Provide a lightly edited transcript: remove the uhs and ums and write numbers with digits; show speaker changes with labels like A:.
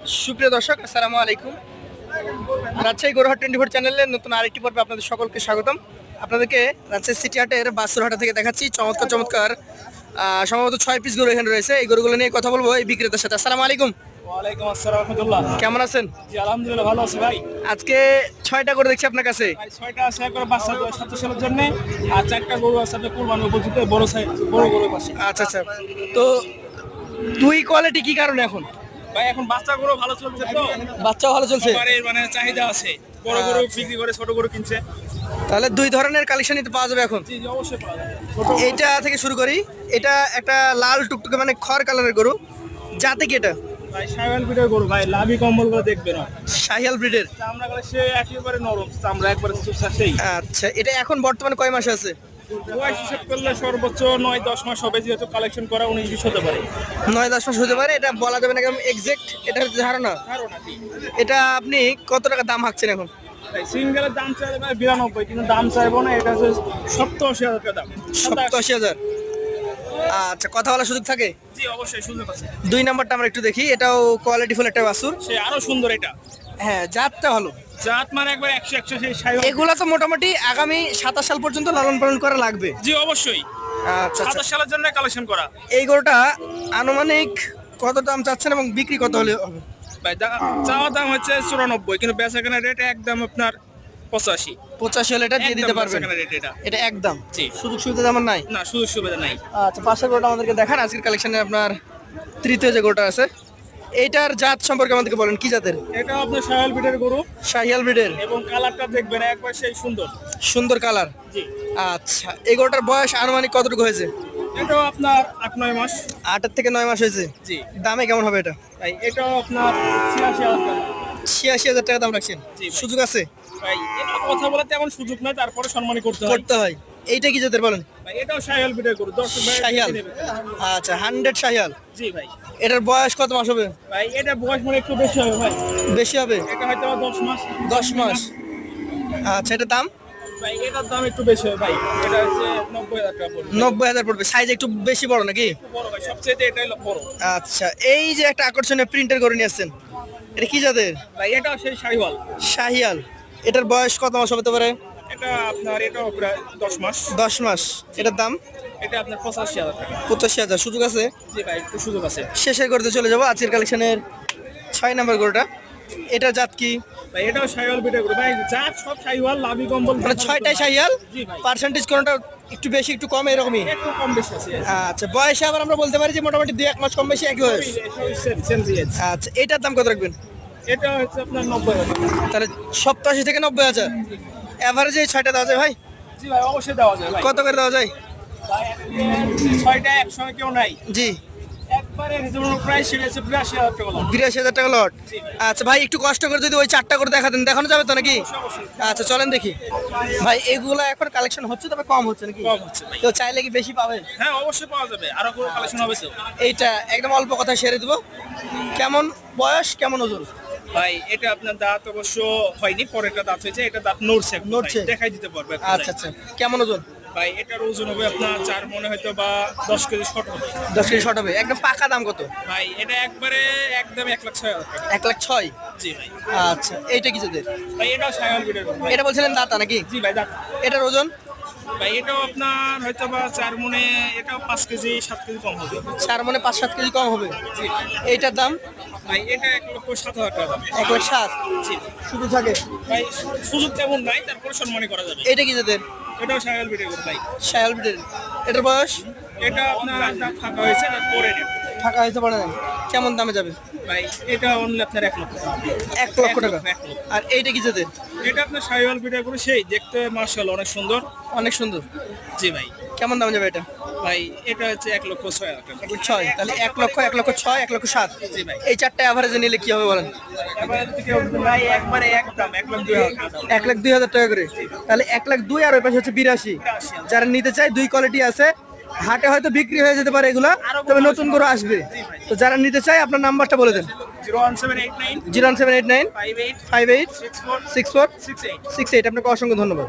A: সুপ্রিয় দর্শক, আসসালামু আলাইকুম। রাজশাহী গরুহাট 24 চ্যানেলের নতুন আরেকটি পর্বে আপনাদের সকলকে স্বাগতম। আপনাদেরকে রাজশাহী সিটি হাটের বাসুরহাটা থেকে দেখাচ্ছি চমৎকার চমৎকার সম্ভবত 6 পিস গরু এখানে রয়েছে। এই গরুগুলো নিয়ে কথা বলবো এই বিক্রেতার সাথে। আসসালামু আলাইকুম।
B: ওয়ালাইকুম আসসালাম রাহমাতুল্লাহ।
A: কেমন আছেন?
B: জি আলহামদুলিল্লাহ ভালো আছি ভাই।
A: আজকে 6টা গরু দেখছি আপনার কাছে।
B: ভাই 6টা আছে একবার বাচ্চা সাথে ছেলের জন্য, আর 4টা গরু আছে আপনার কুরবানি উপযুক্ত বড় সাইজ বড় গরু আছে।
A: আচ্ছা আচ্ছা, তো দুই কোয়ালিটি কি কারণে এখন?
B: ভাই এখন বাচ্চা গরু ভালো চলছে তো,
A: বাচ্চাও ভালো চলছে,
B: সবারই মানে চাহিদা আছে। বড় গরু বিক্রি করে ছোট গরু কিনছে।
A: তাহলে দুই ধরনের কালেকশনই তো পাওয়া যাবে এখন।
B: জি জি অবশ্যই পাওয়া যাবে।
A: এইটা থেকে শুরু করি। এটা একটা লাল টুকটুকে মানে খড় কালারের গরু, জাতে কি এটা?
B: ভাই শাহিওয়াল ব্রিডের গরু ভাই, লাভি কম্বল গুলো দেখবে না,
A: শাহিয়াল ব্রিডের।
B: চামড়া গুলো সে একেবারে নরম, চামড়া একবারে চুপসা সেই।
A: আচ্ছা, এটা এখন বর্তমানে কয় মাস আছে?
B: বয়স হিসাব করলে সর্বোচ্চ 9-10 মাস হবে, যেহেতু কালেকশন করা 19-20 হতে পারে।
A: 9-10 মাস হতে পারে, এটা বলা যাবে না একদম এক্সাক্ট, এটা হচ্ছে ধারণা।
B: ধারণা কি
A: এটা আপনি কত টাকা দাম হাঁকছেন এখন?
B: সিঙ্গেলের দাম চাইলে ভাই 92, কিন্তু দাম চাইবো না, এটা হচ্ছে 87,000 টাকা দাম।
A: 87,000। আচ্ছা, কথা বলার সুযোগ থাকে?
B: জি অবশ্যই সুযোগ আছে।
A: দুই নাম্বারটা আমরা একটু দেখি। এটাও কোয়ালিটিফুল একটা বাছুর।
B: সে আরো সুন্দর এটা,
A: হ্যাঁ, জাতটা ভালো।
B: জাত মানে একবার 100 সেই শাহিওয়াল।
A: এগুলা তো মোটামুটি আগামী 27 সাল পর্যন্ত লালন পালন করা লাগবে।
B: জি অবশ্যই,
A: আচ্ছা আচ্ছা।
B: 27 সালের জন্য কালেকশন করা।
A: এই গরুটা আনুমানিক কত দাম চাচ্ছেন এবং বিক্রি কত হলে হবে?
B: ভাই চাওয়া দাম হচ্ছে 94, কিন্তু বেচাকেনা রেট একদম আপনার 85।
A: 85 হলে এটা দিয়ে দিতে পারবেন?
B: বেচাকেনা রেট এটা।
A: এটা একদম
B: জি।
A: সুযোগ সুবিধা আমার নাই?
B: না, সুযোগ সুবিধা নাই।
A: আচ্ছা, পাশের গরুটা আমাদেরকে দেখান। আজকের কালেকশনে আপনার তৃতীয় যে গরুটা আছে, এইটার জাত সম্পর্কে আমাদেরকে বলেন, কি জাতের?
B: এটা আপনার শাহিওয়াল ব্রিডের গরু,
A: শাহিয়াল ব্রিডের।
B: এবং কালারটা দেখবেন একবার সেই সুন্দর।
A: সুন্দর কালার।
B: জি।
A: আচ্ছা, এই গরুটার বয়স আনুমানিক কতটুকু হয়েছে?
B: এটাও আপনার 8-9 মাস।
A: 8 থেকে 9 মাস হয়েছে।
B: জি।
A: দামে কেমন হবে এটা?
B: ভাই এটাও আপনার 86,000 টাকা।
A: 86,000 টাকা দাম রাখছেন?
B: জি ভাই।
A: সুযোগ আছে?
B: ভাই এটা কথা বলতে এমন সুযোগ নাই, তারপরে সম্মানই করতে হয়।
A: করতে হয়। এইটা কি জাতের বলেন?
B: ভাই এটাও শাহিওয়াল ব্রিডের গরু, দর্শক ভাই
A: শাহিয়াল।
B: দেখে নেবে।
A: আচ্ছা, 100 শাহিয়াল।
B: জি ভাই।
A: এটার বয়স কত মাস হবে?
B: ভাই এটা বয়স মনে একটু বেশি হবে ভাই,
A: বেশি হবে?
B: এটা হয়তো 10 মাস।
A: 10 মাস। আচ্ছা, এটার দাম?
B: ভাই এটার দাম একটু বেশি হবে ভাই, এটা হচ্ছে 90,000 টাকা পড়বে।
A: 90,000 পড়বে। সাইজ একটু বেশি বড় নাকি?
B: একটু বড় ভাই, সবচেয়ে এটাই হলো বড়।
A: আচ্ছা, এই যে একটা আকর্ষণীয় প্রিন্টের গরু নিয়ে আসছেন, এটা কি জাতের?
B: ভাই এটাও সেই শাহিওয়াল।
A: শাহিয়াল। এটার বয়স কত মাস হতে পারে?
B: এটা আপনার এটাও প্রায় 10 মাস।
A: 10 মাস। এটার দাম?
B: এটা আপনার 85,000 টাকা।
A: 85,000। সুযোগ আছে?
B: জি ভাই একটু সুযোগ আছে।
A: শেষে করতে চলে যাবো আজকের কালেকশনের 6 নাম্বার গরুটা। এটার জাত কি?
B: ভাই এটাও শাহিওয়াল ব্রিডের গরু ভাই, জাত সব শাহিওয়াল, লাভি কম্বল
A: মানে 6টাই শাহিয়াল?
B: জি ভাই।
A: পার্সেন্টেজ কোনটা একটু বেশি একটু কম এরকমই?
B: একটু কম বেশি আছে।
A: আচ্ছা, বয়সে আবার আমরা বলতে পারি যে মোটামুটি 2-1 মাস কম বেশি একই বয়স।
B: Same GS.
A: আচ্ছা, এটার দাম কত রাখবেন?
B: এটা হচ্ছে আপনার 90,000 টাকা।
A: তাহলে 87 থেকে 90,000 এভারেজে এই 6টা দেওয়া যায় ভাই?
B: জি ভাই অবশ্যই দেওয়া যায় ভাই।
A: কত করে দেওয়া যায়?
B: ভাই 6টা একসঙ্গে কেউ নাই,
A: জি।
B: একবারে রিজনেবল প্রাইস, সেটা হচ্ছে 82,000 টাকা লট।
A: 82,000 টাকা লট। আচ্ছা ভাই, একটু কষ্ট করে যদি ওই 4টা করে দেখাতেন, দেখানো যাবে তো নাকি?
B: অবশ্যই
A: আচ্ছা, চলেন দেখি। ভাই এগুলো এখন কালেকশন হচ্ছে, তবে কম হচ্ছে নাকি?
B: কম হচ্ছে ভাই।
A: তো চাইলে কি বেশি পাবে?
B: হ্যাঁ অবশ্যই পাওয়া যাবে, আরো কোনো কালেকশন হবে তো।
A: এইটা একদম অল্প কথা সেরে দেবো। কেমন বয়স, কেমন ওজন?
B: ভাই এটা আপনার দাঁত অবশ্য হয়নি, পরেরটা দাঁত হয়েছে, এটা দাঁত নড়ছে,
A: নড়ছে?
B: দেখাই দিতে পারবে।
A: আচ্ছা আচ্ছা, কেমন ওজন?
B: ভাই এটার ওজন হবে আপনার 4 মনে হয়তো বা 10 কেজি শর্ট হবে।
A: 10 কেজি শর্ট হবে। একদম পাকা দাম কত?
B: ভাই এটা একবারে একদম 1,06,000 টাকা।
A: 1,06,000।
B: জি ভাই।
A: আচ্ছা, এইটা কি জাতের?
B: ভাই এটাও শাহিওয়াল ব্রিডের গরু ভাই।
A: এটা বলছিলেন দাতা নাকি?
B: জি ভাই দাঁত।
A: এটার ওজন?
B: ভাই এটাও আপনার হয়তো বা 4 মনে, এটাও 5 কেজি 7 কেজি কম হবে।
A: 4 মনে 5-7 কেজি কম হবে।
B: জি।
A: এইটার দাম?
B: ভাই এটা 1,07,000 টাকা দাম।
A: 1,07,000
B: জি।
A: শুধু থাকে?
B: ভাই সুযোগ তেমন নাই, তারপরে সম্মানই করা যাবে।
A: এইটা কি জাতের?
B: এটাও শাহিওয়াল ব্রিডের গরু ভাই।
A: শায়াল ব্রিডের। এটার বয়স?
B: এটা আপনার দাঁত ফাঁকা হয়েছে, তার পরে নেব।
A: ফাঁকা হয়েছে পড়ে না? কেমন দামে যাবে?
B: ভাই এটা অনলি আপনার 1 লক্ষ।
A: 1 লক্ষ টাকা।
B: 1 লক্ষ।
A: আর এইটা কি জাতের?
B: এটা আপনার শাহিওয়াল ব্রিডের গরু, সেই দেখতে মাশাআল্লাহ অনেক সুন্দর।
A: অনেক সুন্দর।
B: জি ভাই।
A: কেমন দামে যাবে এটা?
B: ভাই এটা হচ্ছে 1,06,000 টাকা।
A: 1,06,000। তাহলে 1 লক্ষ, 1,06,000, 1,07,000।
B: জি ভাই।
A: এই 4টা অ্যাভারেজে নিলে কি হবে বলেন?
B: এবার থেকে ভাই একবারে একদম 1,02,000 টাকা।
A: 1,02,000 টাকা করে। তাহলে 1,02,000 আর ওই পাশে হচ্ছে 82। যারা নিতে চায়, দুই কোয়ালিটি আছে। হাটে হয়তো বিক্রি হয়ে যেতে পারে এগুলা, তবে নতুন করে আসবে। তো যারা নিতে চায় আপনার নাম্বারটা বলে দেন।
B: 01789
A: 01789
B: 58
A: 58
B: 64
A: 64
B: 68।
A: 68। আপনাকে অসংখ্য ধন্যবাদ।